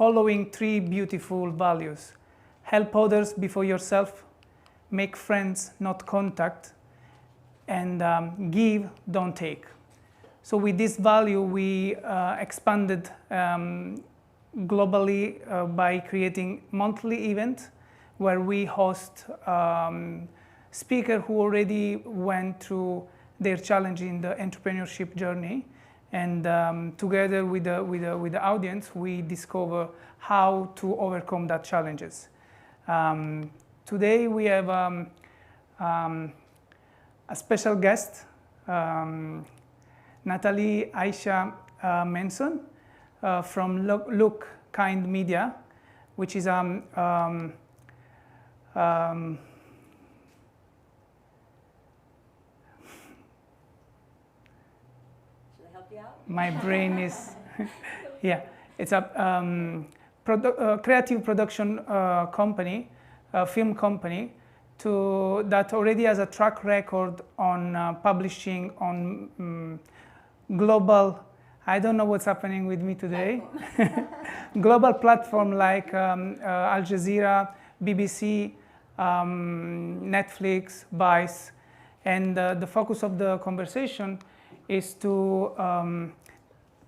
following 3 beautiful values: help others before yourself, make friends, not contact, and give, don't take. So with this value, we expanded globally by creating monthly events where we host speakers who already went through their challenge in the entrepreneurship journey, and together with the audience, we discover how to overcome that challenges. Today we have a special guest, Natalie Aisha Manson from Luc Kind Media, which is my brain is, yeah, it's a creative production company, film company, that already has a track record on publishing on global, I don't know what's happening with me today, global platform like Al Jazeera, BBC, Netflix, Vice, and the focus of the conversation is to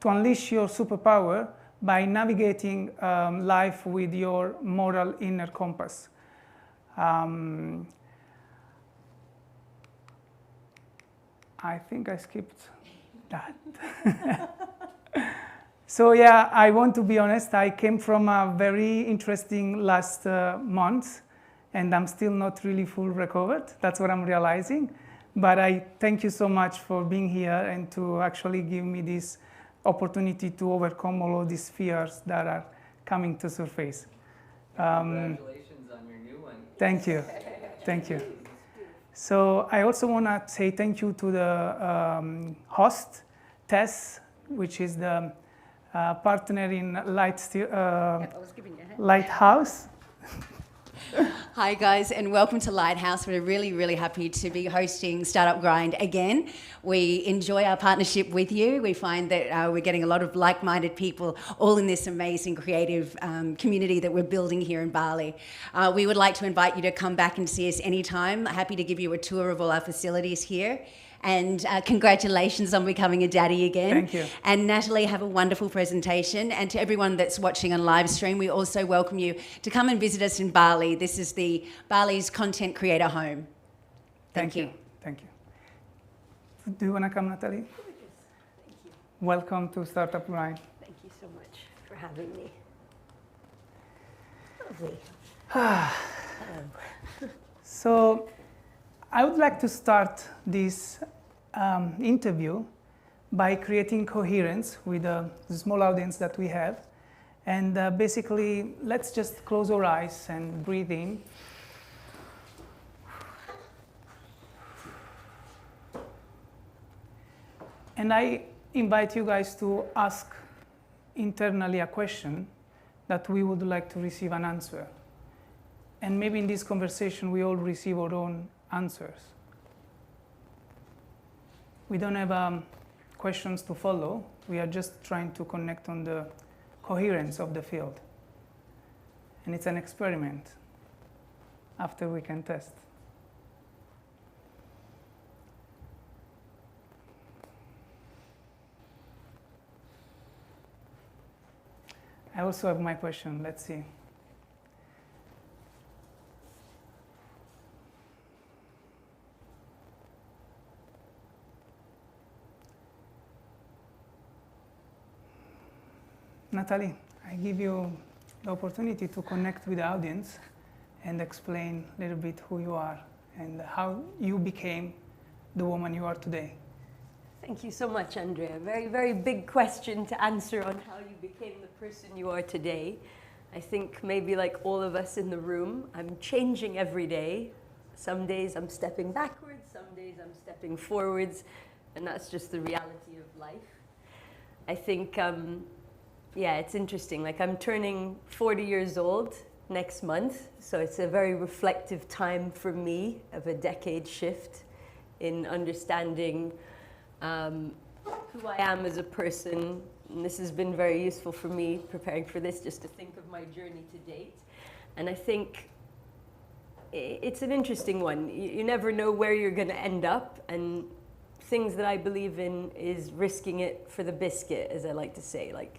unleash your superpower by navigating life with your moral inner compass. I think I skipped that. So yeah, I want to be honest, I came from a very interesting last month, and I'm still not really full recovered. That's what I'm realizing. But I thank you so much for being here and to actually give me this opportunity to overcome all of these fears that are coming to surface. Congratulations on your new one. Thank you. Thank you. So I also want to say thank you to the host, Tess, which is the partner in Lighthouse. Hi guys, and welcome to Lighthouse. We're really, really happy to be hosting Startup Grind again. We enjoy our partnership with you. We find that we're getting a lot of like-minded people all in this amazing creative community that we're building here in Bali. We would like to invite you to come back and see us anytime. Happy to give you a tour of all our facilities here. And congratulations on becoming a daddy again. Thank you. And Natalie, have a wonderful presentation. And to everyone that's watching on live stream, we also welcome you to come and visit us in Bali. This is the Bali's content creator home. Thank you. Thank you. Do you want to come, Natalie? Thank you. Welcome to Startup Grind. Thank you so much for having me. Lovely. So I would like to start this interview by creating coherence with the small audience that we have. And basically, let's just close our eyes and breathe in. And I invite you guys to ask internally a question that we would like to receive an answer. And maybe in this conversation, we all receive our own answers. We don't have questions to follow. We are just trying to connect on the coherence of the field. And it's an experiment. After we can test. I also have my question. Let's see. Natalie, I give you the opportunity to connect with the audience and explain a little bit who you are and how you became the woman you are today. Thank you so much, Andrea. Very, very big question to answer on how you became the person you are today. I think maybe like all of us in the room, I'm changing every day. Some days I'm stepping backwards, some days I'm stepping forwards, and that's just the reality of life. I think yeah, it's interesting. Like I'm turning 40 years old next month, so it's a very reflective time for me of a decade shift in understanding who I am as a person, And this has been very useful for me preparing for this, just to think of my journey to date. And I think it's an interesting one. You never know where you're going to end up, and things that I believe in is risking it for the biscuit, as I like to say. Like,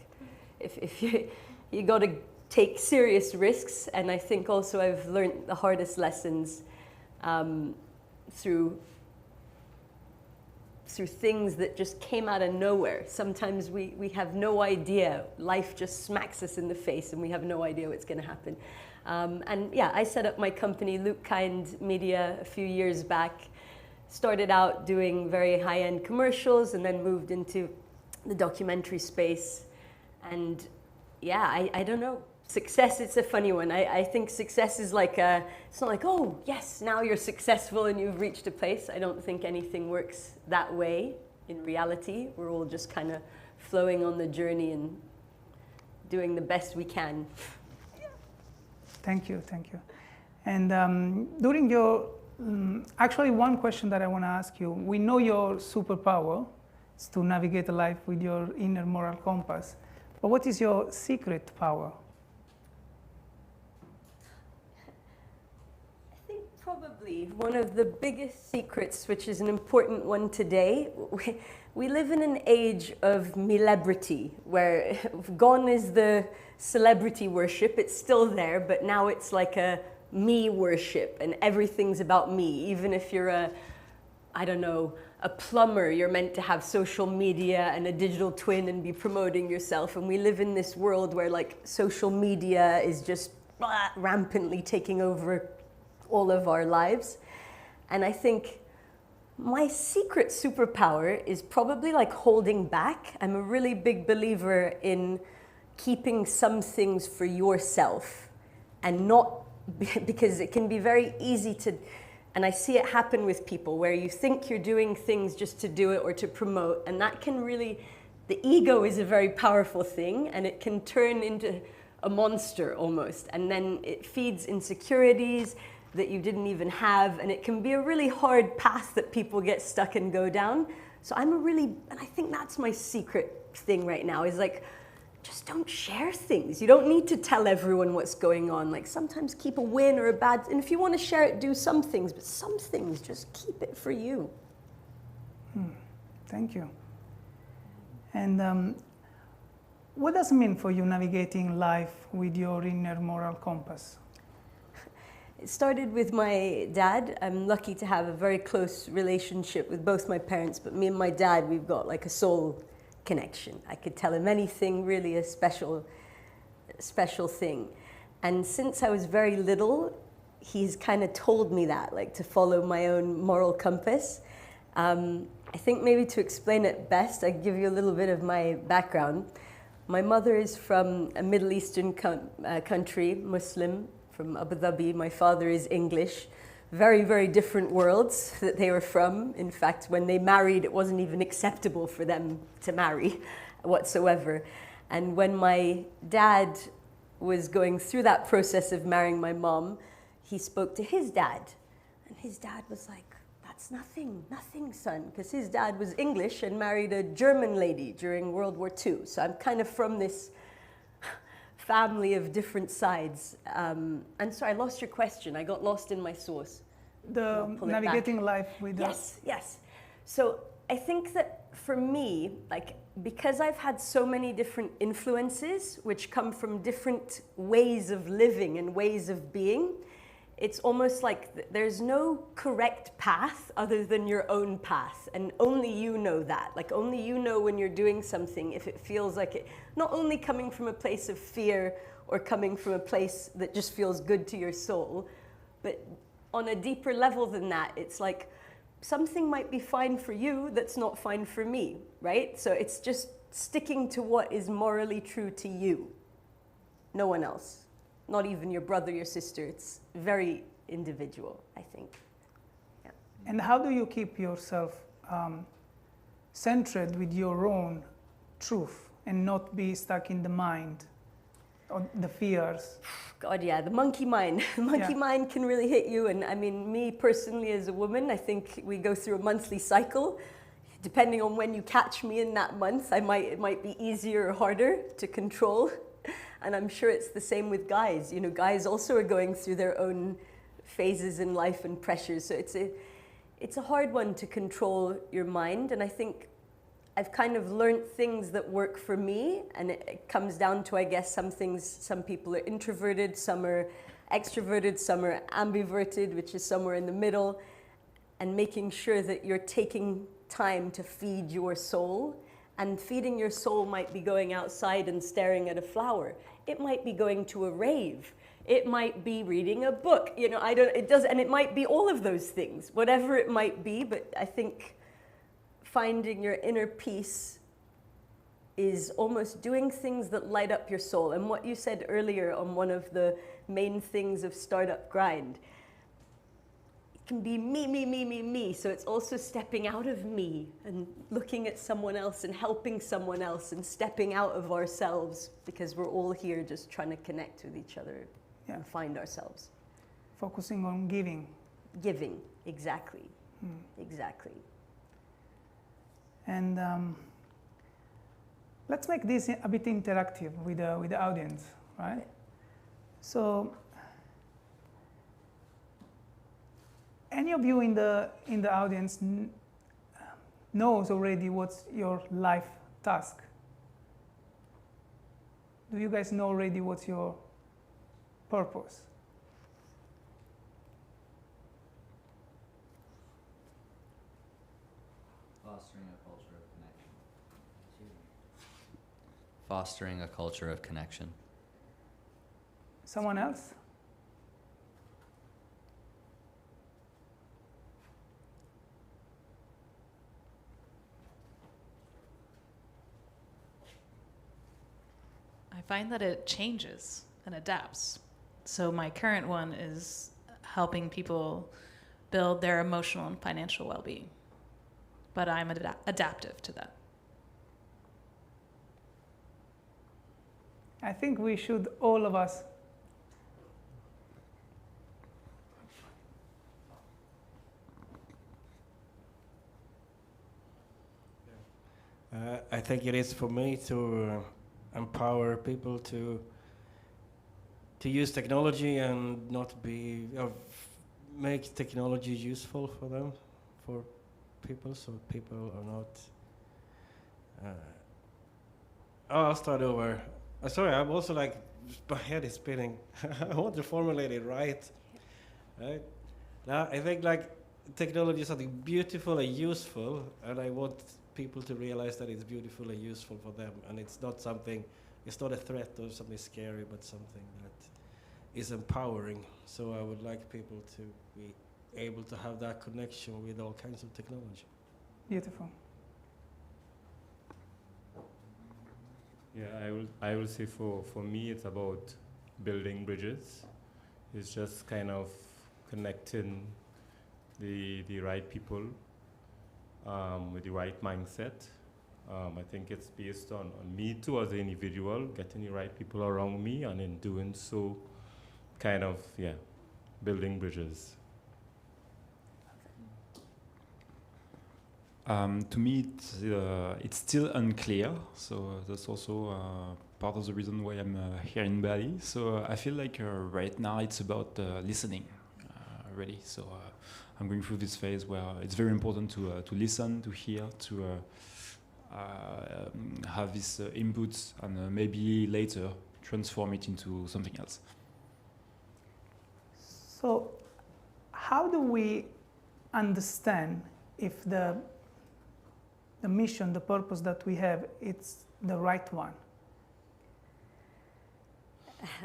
if you got to take serious risks, and I think also I've learned the hardest lessons through things that just came out of nowhere. Sometimes we have no idea. Life just smacks us in the face and we have no idea what's going to happen. And yeah, I set up my company, Luc Kind Media, a few years back. Started out doing very high-end commercials and then moved into the documentary space. And yeah, I don't know. Success, it's a funny one. I think success is like it's not like, oh, yes, now you're successful and you've reached a place. I don't think anything works that way in reality. We're all just kind of flowing on the journey and doing the best we can. Thank you. And during your, actually one question that I want to ask you, we know your superpower is to navigate life with your inner moral compass, but what is your secret power? Probably one of the biggest secrets, which is an important one today. We live in an age of celebrity, where gone is the celebrity worship. It's still there, but now it's like a me worship, and everything's about me. Even if you're a plumber, you're meant to have social media and a digital twin and be promoting yourself. And we live in this world where like social media is just rampantly taking over all of our lives. And I think my secret superpower is probably like holding back. I'm a really big believer in keeping some things for yourself, and not because it can be very easy to, and I see it happen with people where you think you're doing things just to do it or to promote, and that can really, the ego is a very powerful thing, and it can turn into a monster almost, and then it feeds insecurities that you didn't even have, and it can be a really hard path that people get stuck and go down. So and I think that's my secret thing right now, is like, just don't share things. You don't need to tell everyone what's going on. Like, sometimes keep a win or a bad, and if you want to share it, do some things, but some things, just keep it for you. Thank you. And what does it mean for you navigating life with your inner moral compass? It started with my dad. I'm lucky to have a very close relationship with both my parents, but me and my dad, we've got like a soul connection. I could tell him anything, really a special thing. And since I was very little, he's kind of told me that, like to follow my own moral compass. I think maybe to explain it best, I give you a little bit of my background. My mother is from a Middle Eastern country, Muslim, from Abu Dhabi. My father is English. Very, very different worlds that they were from. In fact, when they married, it wasn't even acceptable for them to marry whatsoever. And when my dad was going through that process of marrying my mom, he spoke to his dad. And his dad was like, that's nothing, son. Because his dad was English and married a German lady during World War II. So I'm kind of from this family of different sides. And so I lost your question. I got lost in my source. The navigating life with Yes. So I think that for me, like, because I've had so many different influences which come from different ways of living and ways of being, it's almost like there's no correct path other than your own path, and only you know that. Like, only you know when you're doing something, if it feels like it, not only coming from a place of fear or coming from a place that just feels good to your soul, but on a deeper level than that, it's like something might be fine for you that's not fine for me, right? So it's just sticking to what is morally true to you, no one else. Not even your brother, your sister. It's very individual, I think. Yeah. And how do you keep yourself centered with your own truth and not be stuck in the mind or the fears? God, yeah, the monkey mind. The monkey mind can really hit you. And I mean, me personally as a woman, I think we go through a monthly cycle. depending on when you catch me in that month, it might be easier or harder to control. And I'm sure it's the same with guys. You know, guys also are going through their own phases in life and pressures. So it's a hard one to control your mind. And I think I've kind of learned things that work for me. And it comes down to, I guess, some people are introverted, some are extroverted, some are ambiverted, which is somewhere in the middle. And making sure that you're taking time to feed your soul. And feeding your soul might be going outside and staring at a flower. It might be going to a rave. It might be reading a book. You know, and it might be all of those things, whatever it might be. But I think finding your inner peace is almost doing things that light up your soul. And what you said earlier on one of the main things of Startup Grind, can be me. So it's also stepping out of me and looking at someone else and helping someone else and stepping out of ourselves, because we're all here just trying to connect with each other and find ourselves. Focusing on giving. Giving, exactly. Exactly. And let's make this a bit interactive with the audience, right? So, any of you in the audience knows already what's your life task? Do you guys know already what's your purpose? Fostering a culture of connection. Fostering a culture of connection. Someone else? I find that it changes and adapts. So my current one is helping people build their emotional and financial well-being. But I'm adaptive to that. I think we should, all of us. I think it is for me to empower people to use technology and not be make technology useful for them, for people, so people are not. I'll start over. Sorry, I'm also like, my head is spinning. I want to formulate it right. Now, I think like technology is something beautiful and useful, and I want people to realize that it's beautiful and useful for them, and it's not a threat or something scary, but something that is empowering. So I would like people to be able to have that connection with all kinds of technology. Beautiful. Yeah, I will say for me it's about building bridges. It's just kind of connecting the right people with the right mindset. I think it's based on me too as an individual, getting the right people around me, and in doing so, kind of, building bridges. To me, it's still unclear, so that's also part of the reason why I'm here in Bali. So I feel like right now it's about listening, really. So I'm going through this phase where it's very important to listen, to hear, to have these inputs, and maybe later transform it into something else. So how do we understand if the mission, the purpose that we have, it's the right one?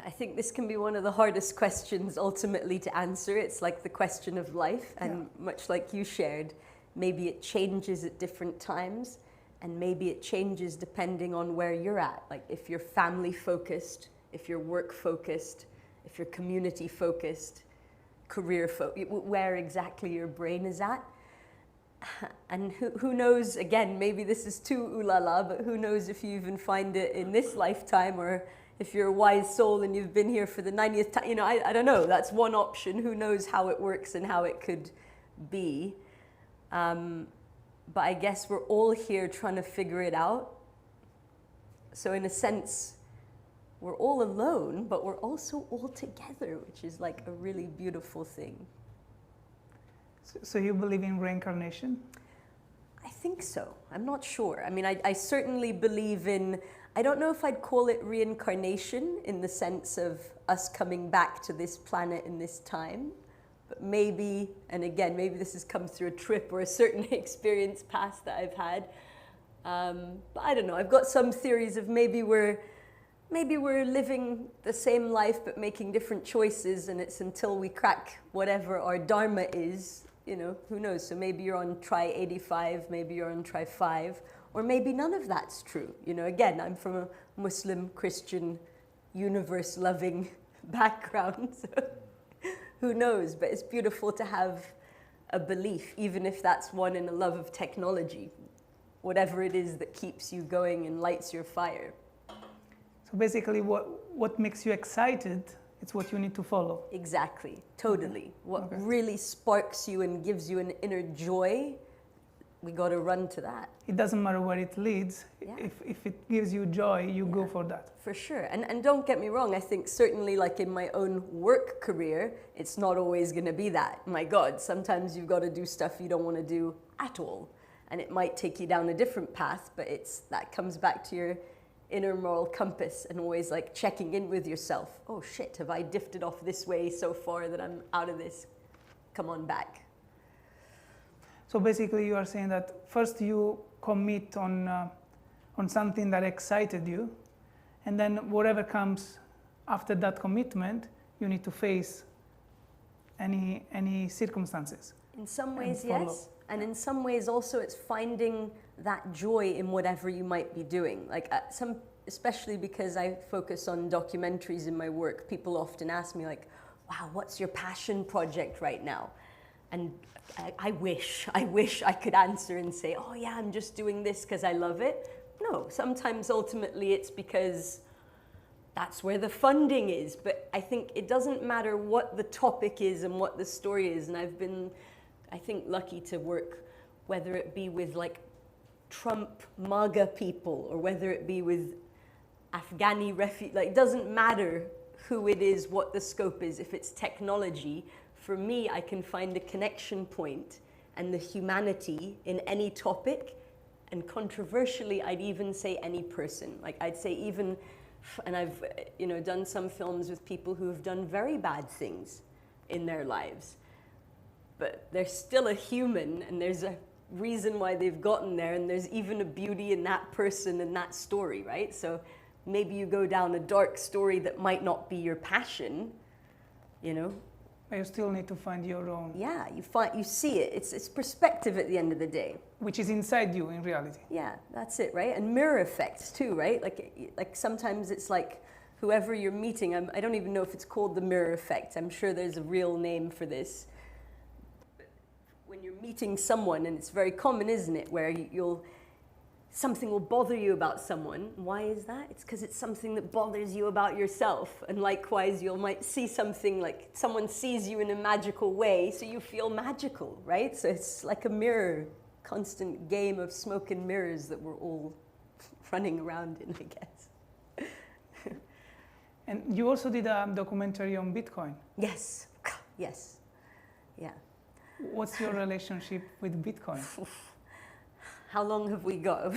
I think this can be one of the hardest questions ultimately to answer. It's like the question of life, and much like you shared, maybe it changes at different times, and maybe it changes depending on where you're at. Like if you're family focused, if you're work focused, if you're community focused, career focused, where exactly your brain is at. And who knows, again, maybe this is too ooh la la, but who knows if you even find it in this lifetime, or if you're a wise soul and you've been here for the 90th time, you know, I don't know, that's one option. Who knows how it works and how it could be. but I guess we're all here trying to figure it out. So in a sense, we're all alone, but we're also all together, which is like a really beautiful thing. So you believe in reincarnation? I think so. I'm not sure. I mean, I certainly believe in, I don't know if I'd call it reincarnation in the sense of us coming back to this planet in this time, but maybe, and again, maybe this has come through a trip or a certain experience past that I've had. But I don't know. I've got some theories of maybe we're living the same life but making different choices, and it's until we crack whatever our dharma is, you know, who knows? So maybe you're on try 85, maybe you're on try 5, or maybe none of that's true. You know, again, I'm from a Muslim, Christian, universe-loving background, so who knows? But it's beautiful to have a belief, even if that's one in a love of technology, whatever it is that keeps you going and lights your fire. So basically what makes you excited, it's what you need to follow. Exactly, totally. What Okay. really sparks you and gives you an inner joy, we got to run to that. It doesn't matter where it leads. Yeah. If it gives you joy, you go Yeah. for that. For sure. And don't get me wrong, I think certainly like in my own work career, it's not always going to be that. My God, sometimes you've got to do stuff you don't want to do at all. And it might take you down a different path, but that comes back to your inner moral compass and always like checking in with yourself. Oh shit, have I drifted off this way so far that I'm out of this? Come on back. So basically you are saying that first you commit on something that excited you, and then whatever comes after that commitment, you need to face any circumstances. In some ways, follow. yes. And in some ways also it's finding that joy in whatever you might be doing. Like especially because I focus on documentaries in my work, people often ask me like, wow, what's your passion project right now? And I wish I could answer and say, oh yeah, I'm just doing this because I love it. No, sometimes ultimately it's because that's where the funding is. But I think it doesn't matter what the topic is and what the story is. And I've been, I think, lucky to work, whether it be with like Trump MAGA people or whether it be with Afghani refugees, like it doesn't matter who it is, what the scope is. If it's technology, for me, I can find a connection point and the humanity in any topic. And controversially, I'd even say any person. Like I'd say even, and I've done some films with people who have done very bad things in their lives. But they're still a human, and there's a reason why they've gotten there, and there's even a beauty in that person and that story, right? So maybe you go down a dark story that might not be your passion, you know? But you still need to find your own. Yeah, you see it. It's perspective at the end of the day. Which is inside you in reality. Yeah, that's it, right? And mirror effects too, right? Like sometimes it's like whoever you're meeting, I don't even know if it's called the mirror effect. I'm sure there's a real name for this. When you're meeting someone, and it's very common, isn't it, where something will bother you about someone. Why is that? It's because it's something that bothers you about yourself. And likewise, you might see something like someone sees you in a magical way, so you feel magical, right? So it's like a mirror, constant game of smoke and mirrors that we're all running around in, I guess. And you also did a documentary on Bitcoin. Yes, yes, yeah. What's your relationship with Bitcoin? How long have we got?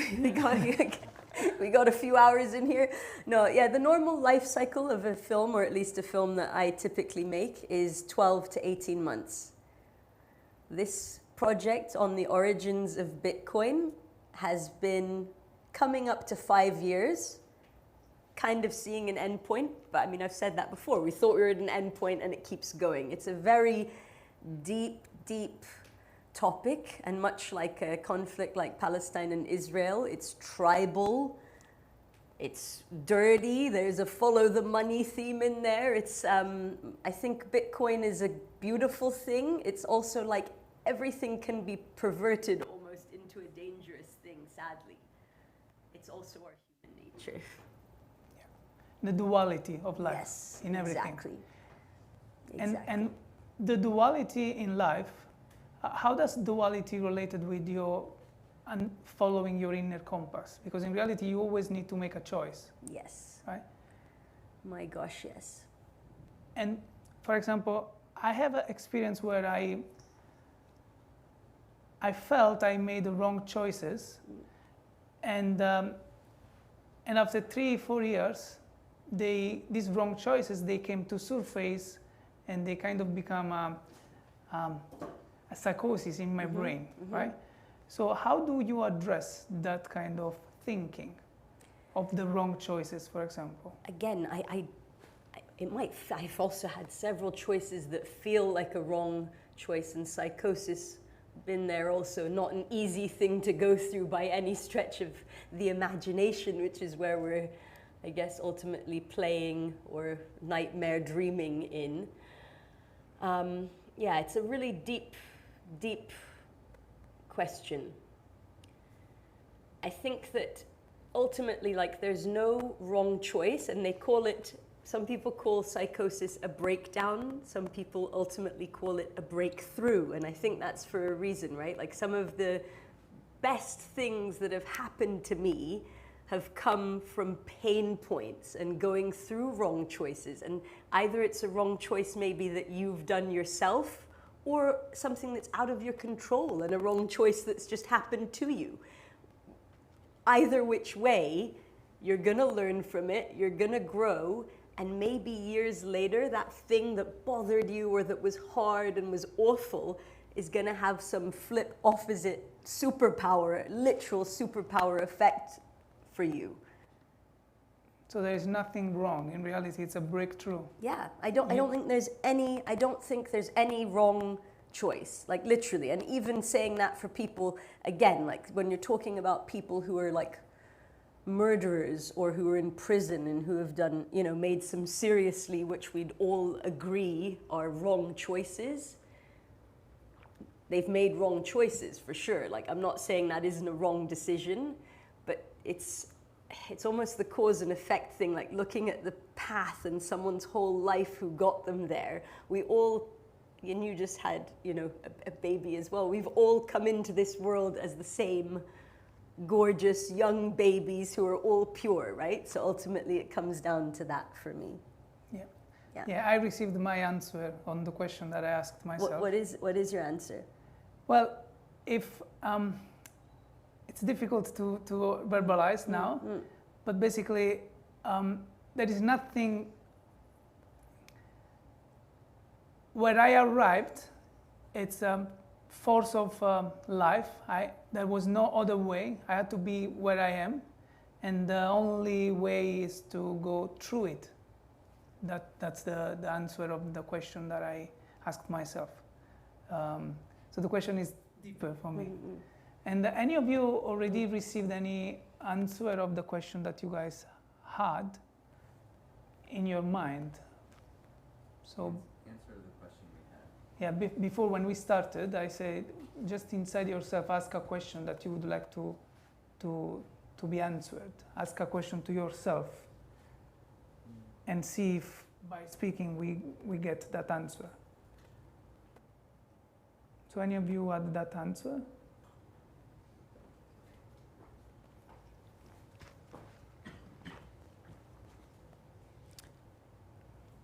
We got a few hours in here. No, yeah, the normal life cycle of a film, or at least a film that I typically make, is 12 to 18 months. This project on the origins of Bitcoin has been coming up to 5 years, kind of seeing an end point. But I mean, I've said that before. We thought we were at an end point and it keeps going. It's a very deep topic, and much like a conflict like Palestine and Israel, it's tribal, it's dirty, there's a follow the money theme in there. It's I think Bitcoin is a beautiful thing. It's also like everything can be perverted almost into a dangerous thing, sadly. It's also our human nature. Yeah. The duality of life, Yes, in everything. exactly. And the duality in life, how does duality related with your and following your inner compass, because in reality you always need to make a choice. Yes. Right? My gosh, yes. And for example, I have an experience where I felt I made the wrong choices, and after 3-4 years, these wrong choices, they came to surface, and they kind of become a psychosis in my brain, right? So how do you address that kind of thinking of the wrong choices, for example? Again, I've also had several choices that feel like a wrong choice, and psychosis, been there also. Not an easy thing to go through by any stretch of the imagination, which is where we're, I guess, ultimately playing or nightmare dreaming in. Yeah, it's a really deep, deep question. I think that ultimately, like, there's no wrong choice, and they call it, some people call psychosis a breakdown, some people ultimately call it a breakthrough, and I think that's for a reason, right? Like, some of the best things that have happened to me have come from pain points and going through wrong choices, and either it's a wrong choice maybe that you've done yourself, or something that's out of your control and a wrong choice that's just happened to you. Either which way, you're gonna learn from it, you're gonna grow, and maybe years later, that thing that bothered you or that was hard and was awful is gonna have some flip opposite superpower, literal superpower effect for you. So there is nothing wrong. In reality, it's a breakthrough. Yeah, I don't think there's any wrong choice, like literally. And even saying that for people, again, like when you're talking about people who are like murderers or who are in prison and who have done, you know, made some seriously, which we'd all agree are wrong choices. They've made wrong choices for sure. Like, I'm not saying that isn't a wrong decision, but it's almost the cause and effect thing, like looking at the path and someone's whole life who got them there. We all, and you just had, you know, a baby as well. We've all come into this world as the same gorgeous young babies who are all pure, right? So ultimately it comes down to that for me. Yeah, I received my answer on the question that I asked myself. What is your answer? Well, if it's difficult to verbalize now, but basically there is nothing. Where I arrived, it's a force of life. There was no other way. I had to be where I am, and the only way is to go through it. That's the answer of the question that I asked myself. So the question is deeper for me. And any of you already received any answer of the question that you guys had in your mind? So Answer the question we had. yeah, before when we started, I said just inside yourself, ask a question that you would like to be answered. Ask a question to yourself, and see if by speaking we get that answer. So any of you had that answer?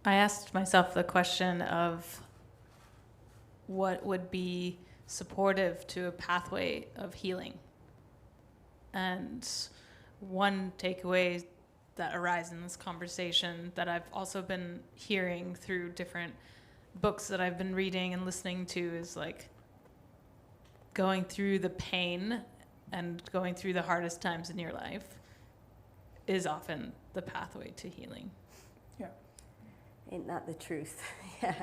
I asked myself the question of what would be supportive to a pathway of healing. And one takeaway that arises in this conversation that I've also been hearing through different books that I've been reading and listening to is like going through the pain and going through the hardest times in your life is often the pathway to healing. Yeah. Ain't that the truth? Yeah.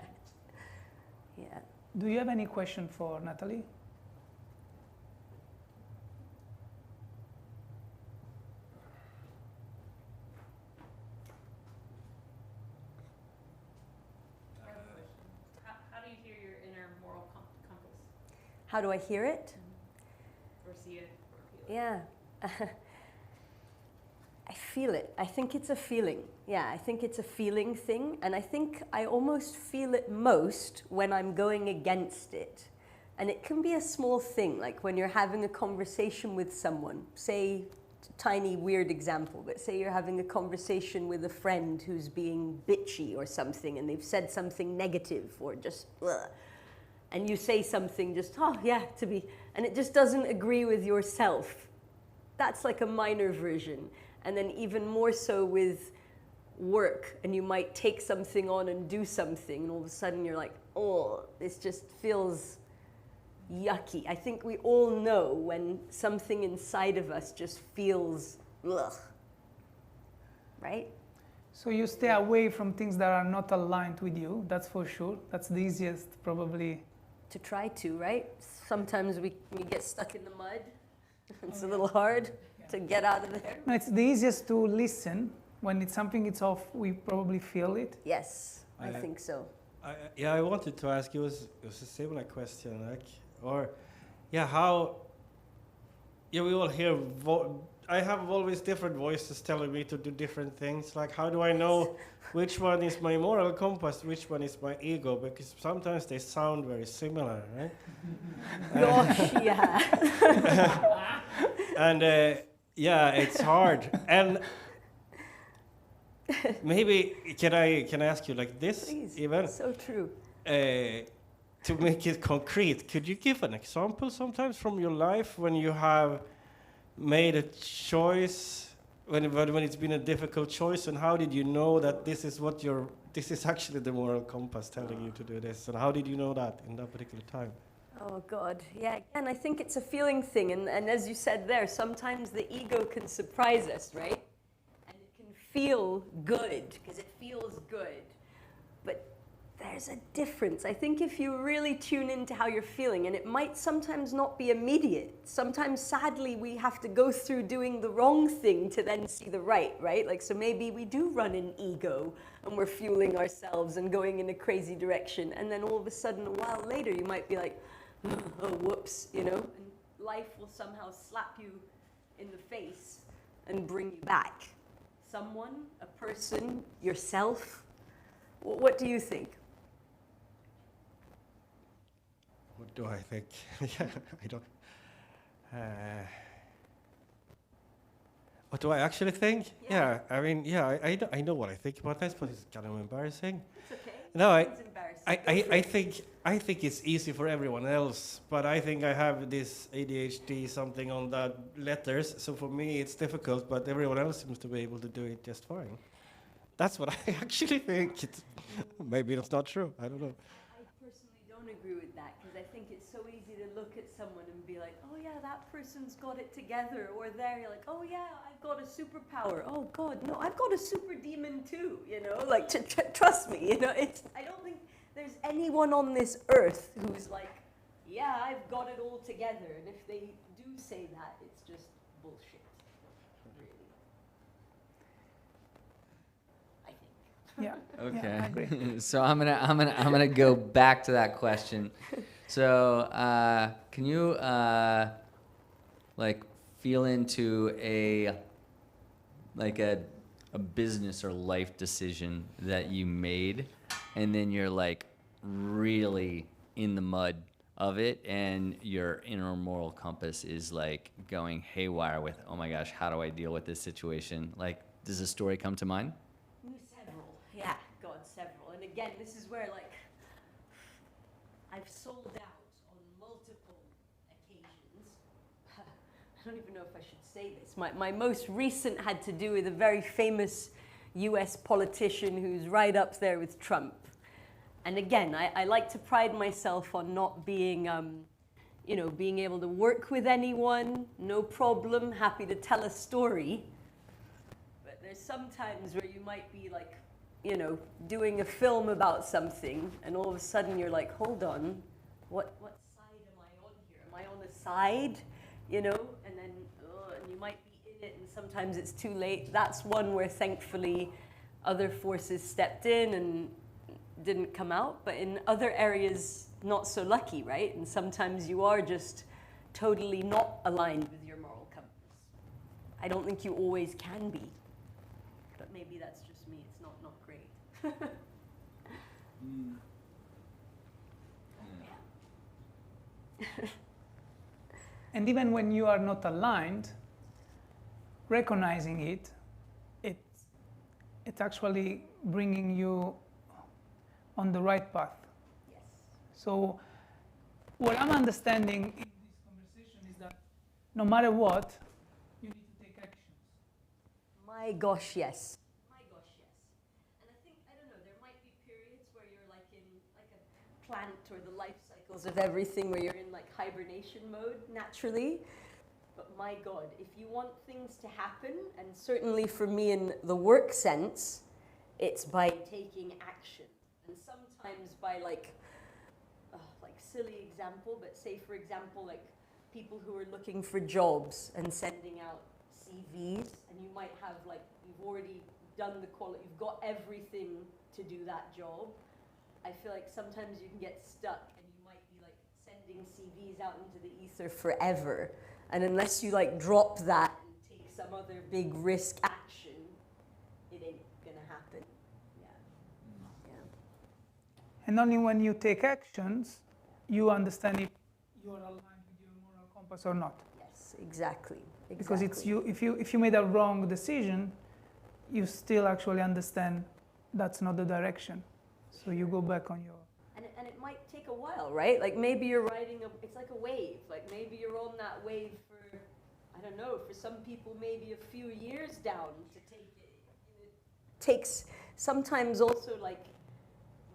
Yeah. Do you have any question for Natalie? How do you hear your inner moral compass? How do I hear it? Or see it? Or feel it? Yeah. I feel it. I think it's a feeling. Yeah, I think it's a feeling thing. And I think I almost feel it most when I'm going against it. And it can be a small thing, like when you're having a conversation with someone, say, tiny weird example, but say you're having a conversation with a friend who's being bitchy or something, and they've said something negative or just ugh, and you say something just, oh yeah, and it just doesn't agree with yourself. That's like a minor version. And then even more so with work, and you might take something on and do something, and all of a sudden you're like, oh, this just feels yucky. I think we all know when something inside of us just feels ugh, right? So you stay away from things that are not aligned with you, that's for sure. That's the easiest, probably. To try to, right? Sometimes we get stuck in the mud. It's a little hard to get out of there. No, it's the easiest to listen. When it's something it's off, we probably feel it. Yes, I think so. I wanted to ask you, it was a similar question, like, or, yeah, how, yeah, we all hear, I have always different voices telling me to do different things, like, how do I know which one is my moral compass, which one is my ego, because sometimes they sound very similar, right? Gosh, yeah. And, yeah, it's hard, and maybe, can I ask you like this? Please, even? so true. To make it concrete, could you give an example sometimes from your life when you have made a choice, when it's been a difficult choice, and how did you know that this is actually the moral compass telling you to do this, and how did you know that in that particular time? Oh God, yeah, and I think it's a feeling thing, and as you said there, sometimes the ego can surprise us, right? And it can feel good, because it feels good, but there's a difference. I think if you really tune into how you're feeling, and it might sometimes not be immediate. Sometimes, sadly, we have to go through doing the wrong thing to then see the right? Like, so maybe we do run an ego, and we're fueling ourselves and going in a crazy direction, and then all of a sudden, a while later, you might be like, oh, whoops, you know? And life will somehow slap you in the face and bring you back. Someone, a person, yourself. What do you think? What do I think? Yeah, I don't. What do I actually think? Yeah, I mean, yeah, I know what I think about this, but it's kind of embarrassing. It's okay. No, It's embarrassing. I think it's easy for everyone else, but I think I have this ADHD something on the letters, so for me it's difficult, but everyone else seems to be able to do it just fine. That's what I actually think. Maybe it's not true. I don't know. I personally don't agree with that, because I think it's so easy to look at someone and be like, oh yeah, that person's got it together, or there you're like, oh yeah, I've got a superpower. Oh God, no, I've got a super demon too, you know, like trust me, you know, I don't think there's anyone on this earth who's like, yeah, I've got it all together, and if they do say that, it's just bullshit, really. I think. Yeah. Okay. Yeah, I agree. So I'm gonna go back to that question. So can you like feel into a business or life decision that you made, and then you're like really in the mud of it, and your inner moral compass is like going haywire with, oh my gosh, how do I deal with this situation? Like, does a story come to mind? Several, yeah, God, several. And again, this is where like I've sold out on multiple occasions. I don't even know if I should say this. My most recent had to do with a very famous US politician who's right up there with Trump. And again, I like to pride myself on not being, you know, being able to work with anyone, no problem, happy to tell a story. But there's sometimes where you might be like, you know, doing a film about something, and all of a sudden you're like, hold on, what side am I on here? Am I on a side, you know? And then, and you might be in it, and sometimes it's too late. That's one where thankfully other forces stepped in and didn't come out, but in other areas, not so lucky, right? And sometimes you are just totally not aligned with your moral compass. I don't think you always can be, but maybe that's just me. It's not great. And even when you are not aligned, recognizing it's actually bringing you on the right path. Yes. So what I'm understanding in this conversation is that no matter what, you need to take actions. My gosh, yes. My gosh, yes. And I think, I don't know, there might be periods where you're like in like a plant or the life cycles of everything where you're in like hibernation mode naturally. But my God, if you want things to happen, and certainly for me in the work sense, it's by taking action. And sometimes by like silly example, but say for example, like people who are looking for jobs and sending out CVs, and you might have like, you've already done the quality, you've got everything to do that job. I feel like sometimes you can get stuck and you might be like sending CVs out into the ether forever. And unless you like drop that and take some other big risk action, it ain't gonna happen. Yeah. And only when you take actions, you understand if you are aligned with your moral compass or not. Yes, exactly. Because it's you. If you made a wrong decision, you still actually understand that's not the direction. So you go back on your. And it might take a while, right? Like maybe you're riding it's like a wave. Like maybe you're on that wave for, I don't know, for some people maybe a few years down to take it. It takes sometimes also like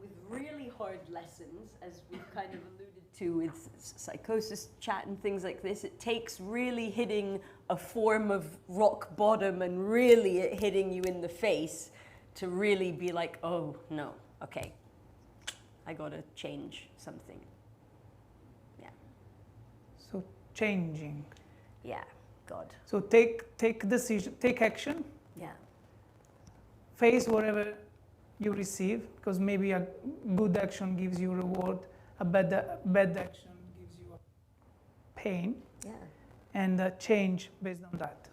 with really hard lessons, as we've kind of alluded to with psychosis chat and things like this, it takes really hitting a form of rock bottom and really it hitting you in the face to really be like, oh no, okay, I gotta change something. Yeah. So changing. Yeah, God. So take decision, take action. Yeah. Face whatever you receive, because maybe a good action gives you reward, a bad action gives you a pain, Yeah. and change based on that.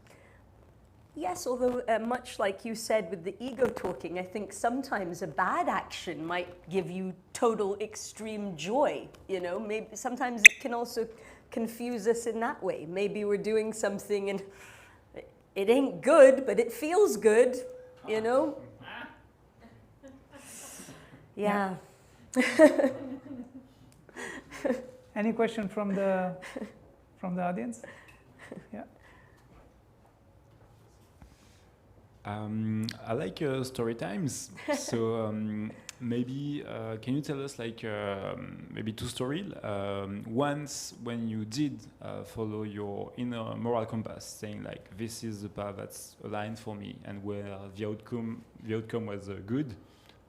Yes, although much like you said with the ego talking, I think sometimes a bad action might give you total extreme joy. You know, maybe sometimes it can also confuse us in that way. Maybe we're doing something and it ain't good, but it feels good, you know? Yeah. Any question from the audience? Yeah. I like story times. So maybe can you tell us like maybe two stories? Once when you did follow your inner moral compass, saying like this is the path that's aligned for me, and where the outcome was good,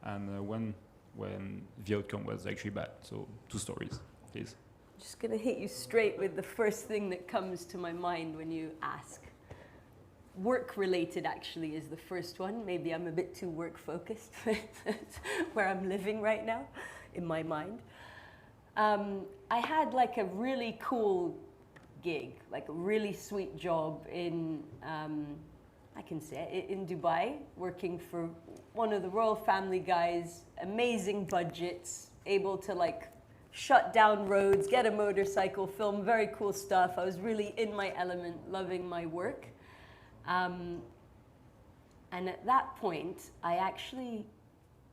and when the outcome was actually bad. So two stories, please. I'm just gonna hit you straight with the first thing that comes to my mind when you ask. Work-related actually is the first one. Maybe I'm a bit too work-focused where I'm living right now, in my mind. I had like a really cool gig, like a really sweet job in, I can say it, in Dubai, working for one of the royal family guys, amazing budgets, able to like shut down roads, get a motorcycle, film very cool stuff. I was really in my element, loving my work. And at that point, I actually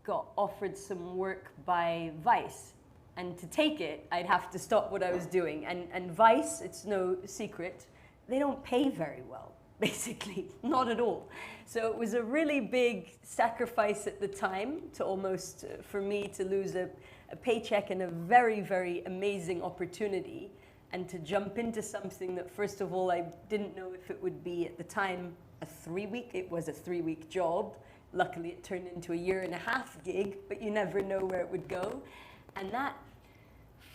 got offered some work by Vice. And to take it, I'd have to stop what I was doing. And Vice, it's no secret, they don't pay very well, basically, not at all. So it was a really big sacrifice at the time to almost, for me to lose a paycheck and a very, very amazing opportunity. And to jump into something that, first of all, I didn't know if it would be at the time it was a 3-week job. Luckily, it turned into a 1.5-year gig, but you never know where it would go. And that,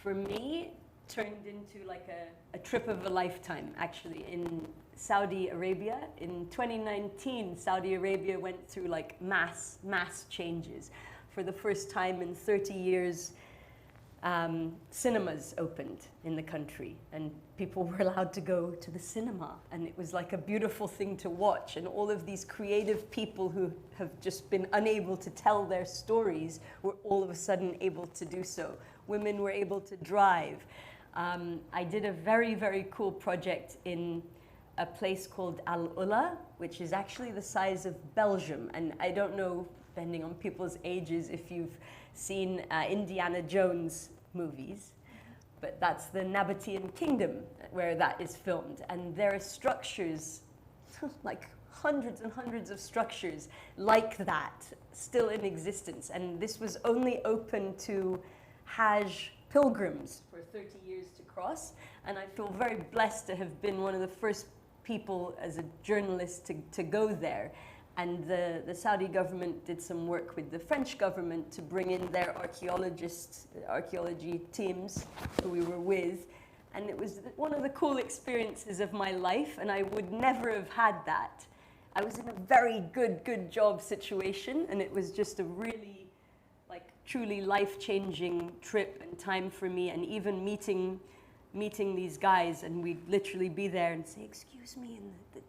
for me, turned into like a trip of a lifetime, actually, in Saudi Arabia. In 2019, Saudi Arabia went through like mass changes. For the first time in 30 years, cinemas opened in the country and people were allowed to go to the cinema, and it was like a beautiful thing to watch, and all of these creative people who have just been unable to tell their stories were all of a sudden able to do so. Women were able to drive. I did a very, very cool project in a place called Al Ula, which is actually the size of Belgium. And I don't know, depending on people's ages, if you've seen Indiana Jones movies, but that's the Nabatean kingdom where that is filmed. And there are structures, like hundreds and hundreds of structures like that still in existence. And this was only open to Hajj pilgrims for 30 years to cross. And I feel very blessed to have been one of the first people as a journalist to go there. And the Saudi government did some work with the French government to bring in their archaeology teams who we were with. And it was one of the cool experiences of my life, and I would never have had that. I was in a very good job situation, and it was just a really, like, truly life-changing trip and time for me, and even meeting these guys, and we'd literally be there and say, excuse me, and the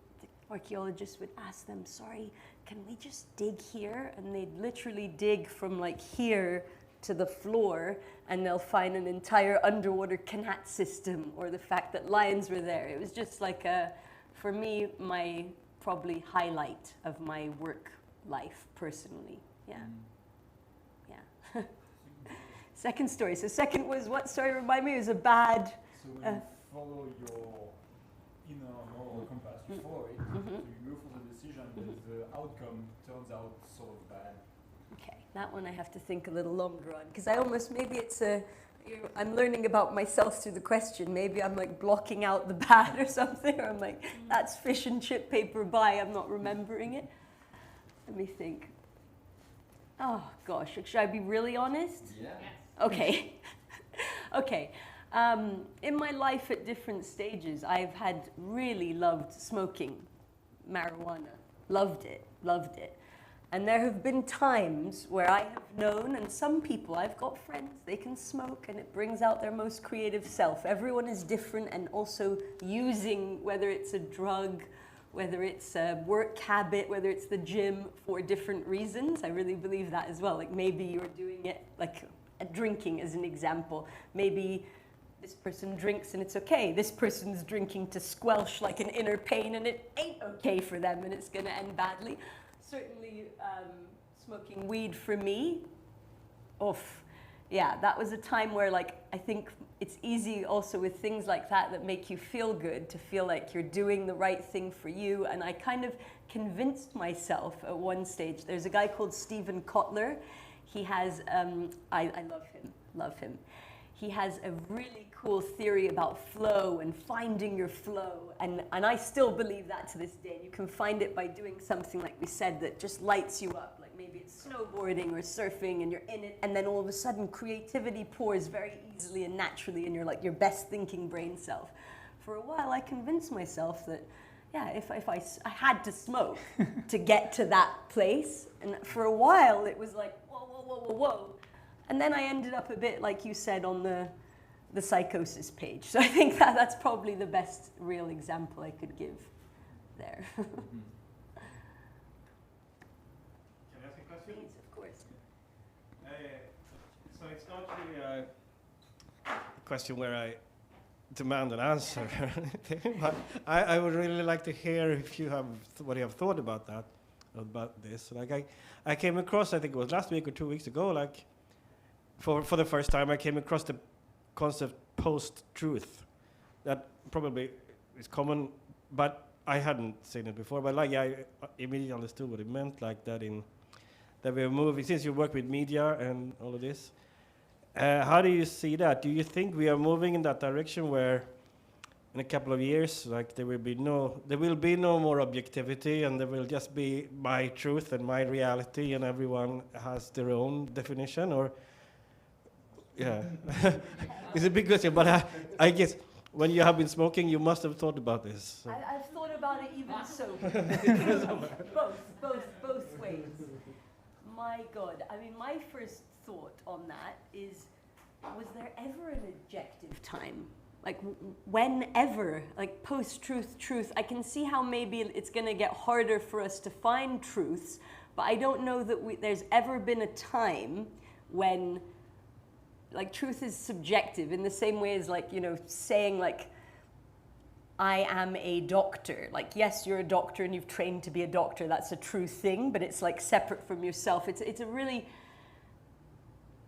archaeologists would ask them, sorry, can we just dig here? And they'd literally dig from like here to the floor, and they'll find an entire underwater canal system, or the fact that lions were there. It was just like for me, my probably highlight of my work life personally. Yeah. Yeah. Second story. So second was what? Sorry, remind me. It was a bad. So when you follow your inner moral compass, you follow it, so you go for the decision, but the outcome turns out sort of bad. Okay, that one I have to think a little longer on, because I almost, maybe it's I'm learning about myself through the question. Maybe I'm like blocking out the bad or something, or I'm like, that's fish and chip paper bye, I'm not remembering it. Let me think. Oh gosh, should I be really honest? Yeah. Okay. Okay. In my life at different stages, I've had really loved smoking marijuana. Loved it. And there have been times where I have known, and some people, I've got friends, they can smoke and it brings out their most creative self. Everyone is different, and also using, whether it's a drug, whether it's a work habit, whether it's the gym, for different reasons. I really believe that as well. Like maybe you're doing it, like drinking as an example. Maybe this person drinks and it's okay. This person's drinking to squelch like an inner pain, and it ain't okay for them, and it's gonna end badly. Certainly smoking weed for me, yeah, that was a time where, like, I think it's easy also with things like that make you feel good, to feel like you're doing the right thing for you. And I kind of convinced myself at one stage. There's a guy called Stephen Kotler. He has, I love him. He has a really cool theory about flow and finding your flow. And I still believe that to this day. You can find it by doing something, like we said, that just lights you up. Like maybe it's snowboarding or surfing, and you're in it, and then all of a sudden creativity pours very easily and naturally, and you're like your best thinking brain self. For a while, I convinced myself that, yeah, if I had to smoke to get to that place. And for a while, it was like, whoa. And then I ended up a bit, like you said, on the psychosis page. So I think that's probably the best real example I could give there. Can I ask a question? Please, of course. So it's not really a question where I demand an answer, but I would really like to hear if you have what you have thought about that, about this. Like I came across, I think it was last week or 2 weeks ago, like for the first time I came across the concept post-truth. That probably is common, but I hadn't seen it before. But like, yeah, I immediately understood what it meant, like that we're moving, since you work with media and all of this. How do you see that? Do you think we are moving in that direction where in a couple of years, like there will be no more objectivity, and there will just be my truth and my reality, and everyone has their own definition? Or yeah, it's a big question, but I guess when you have been smoking, you must have thought about this. So. I've thought about it even sober. both ways. My God, I mean, my first thought on that is, was there ever an objective time? Like, whenever, like post-truth, I can see how maybe it's going to get harder for us to find truths, but I don't know that there's ever been a time when like truth is subjective in the same way as like, you know, saying like, I am a doctor. Like, yes, you're a doctor and you've trained to be a doctor. That's a true thing, but it's like separate from yourself. It's a really,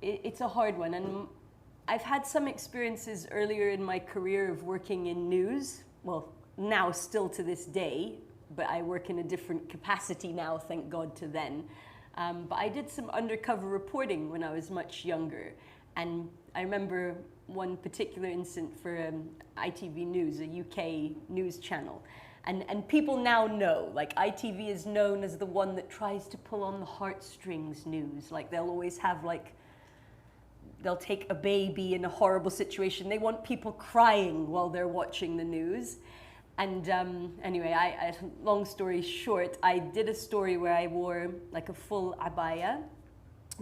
it's a hard one. And I've had some experiences earlier in my career of working in news. Well, now still to this day, but I work in a different capacity now, thank God, to then. But I did some undercover reporting when I was much younger. And I remember one particular incident for ITV News, a UK news channel. And people now know, like ITV is known as the one that tries to pull on the heartstrings news. Like they'll always have like, they'll take a baby in a horrible situation. They want people crying while they're watching the news. And anyway, long story short, I did a story where I wore like a full abaya,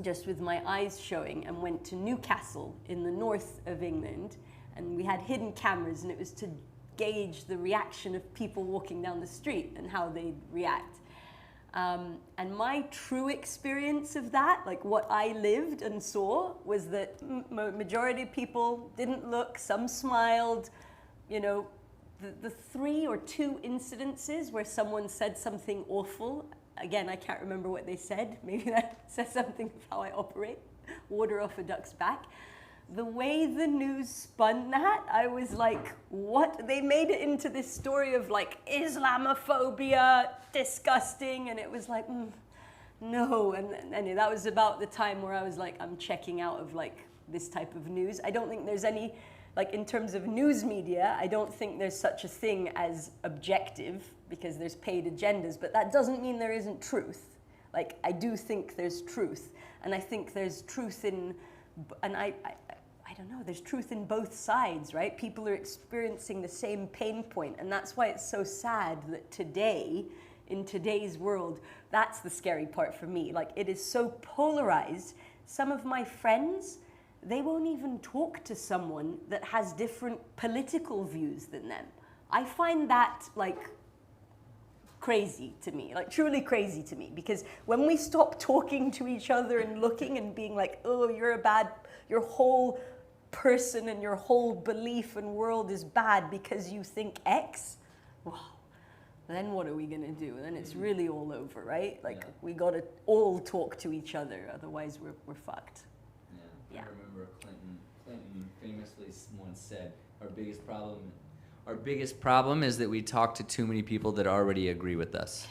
just with my eyes showing, and went to Newcastle in the north of England. And we had hidden cameras, and it was to gauge the reaction of people walking down the street and how they'd react. And my true experience of that, like what I lived and saw, was that majority of people didn't look, some smiled, you know. The 3 or 2 incidences where someone said something awful, again, I can't remember what they said. Maybe that says something of how I operate. Water off a duck's back. The way the news spun that, I was like, what? They made it into this story of like Islamophobia, disgusting, and it was like, no. And anyway, that was about the time where I was like, I'm checking out of like this type of news. I don't think there's any, like in terms of news media, I don't think there's such a thing as objective, because there's paid agendas, but that doesn't mean there isn't truth. Like, I do think there's truth, and I think there's truth in, and I don't know, there's truth in both sides, right? People are experiencing the same pain point, and that's why it's so sad that today, in today's world, that's the scary part for me. Like, it is so polarized. Some of my friends, they won't even talk to someone that has different political views than them. I find that like crazy to me, like truly crazy to me, because when we stop talking to each other and looking and being like, oh, your whole person and your whole belief and world is bad because you think X, well, then what are we gonna do? Then it's really all over, right? Like we gotta all talk to each other, otherwise we're fucked. Yeah. I remember Clinton famously once said, our biggest problem is that we talk to too many people that already agree with us.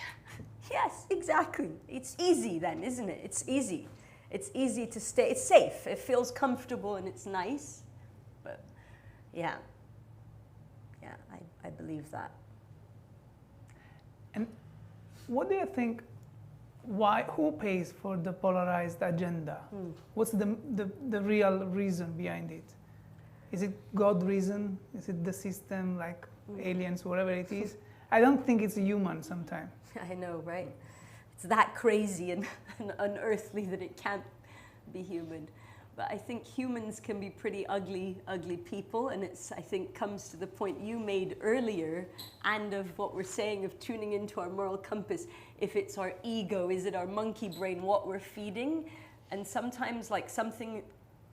Yes, exactly. It's easy then, isn't it? It's easy. It's easy to stay, it's safe. It feels comfortable and it's nice. But yeah, I believe that. And what do you think, who pays for the polarized agenda? What's the real reason behind it? Is it God reason? Is it the system, like aliens, whatever it is? I don't think it's human sometimes. I know, right? It's that crazy and unearthly that it can't be human. But I think humans can be pretty ugly people, and it's, I think, comes to the point you made earlier, and of what we're saying of tuning into our moral compass. If it's our ego, is it our monkey brain, what we're feeding? And sometimes like something,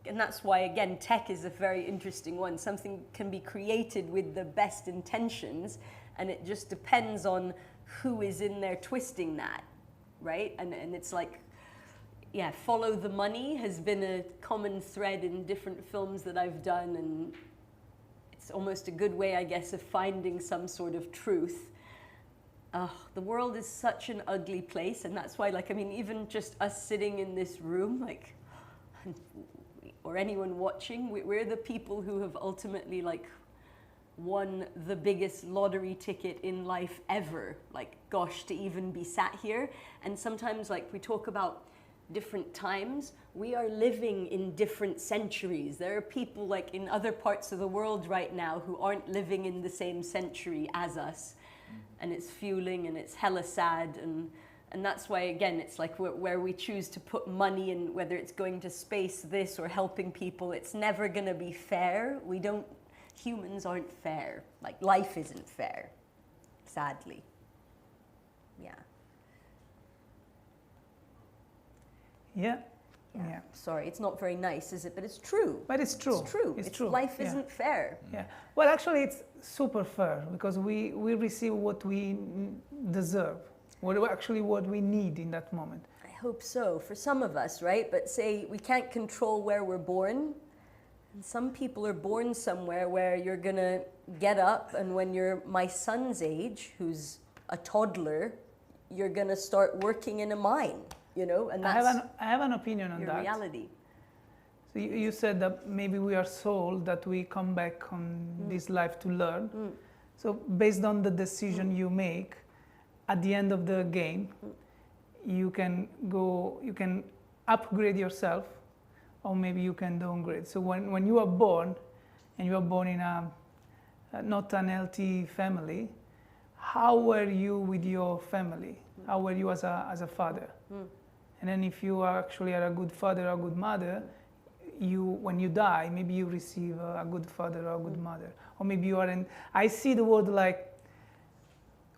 and that's why, again, tech is a very interesting one. Something can be created with the best intentions, and it just depends on who is in there twisting that, right? And it's like, yeah, follow the money has been a common thread in different films that I've done, and it's almost a good way, I guess, of finding some sort of truth. The world is such an ugly place, and that's why, like, I mean, even just us sitting in this room, like, or anyone watching, we're the people who have ultimately, like, won the biggest lottery ticket in life ever. Like, gosh, to even be sat here. And sometimes, like, we talk about different times, we are living in different centuries. There are people like in other parts of the world right now who aren't living in the same century as us, and it's fueling and it's hella sad, and that's why, again, it's like where we choose to put money in, whether it's going to space this or helping people, it's never gonna be fair. Humans aren't fair. Like, life isn't fair, sadly. Yeah. Yeah. Yeah. Sorry, it's not very nice, is it? But it's true. But it's true. It's true. It's true. Life Yeah. isn't fair. Yeah. Well, actually, it's super fair because we receive what we deserve, what we need in that moment. I hope so, for some of us, right? But say we can't control where we're born. And some people are born somewhere where you're going to get up, and when you're my son's age, who's a toddler, you're going to start working in a mine, you know? And that's I have an opinion on your that. reality. So you said that maybe we are sold that we come back on this life to learn. So based on the decision you make, at the end of the game, you can upgrade yourself, or maybe you can downgrade. So when you are born, and you are born in a not an healthy family, how were you with your family? How were you as a father? And then if you actually are a good father or a good mother, when you die, maybe you receive a good father or a good mother. Or maybe you aren't. I see the word like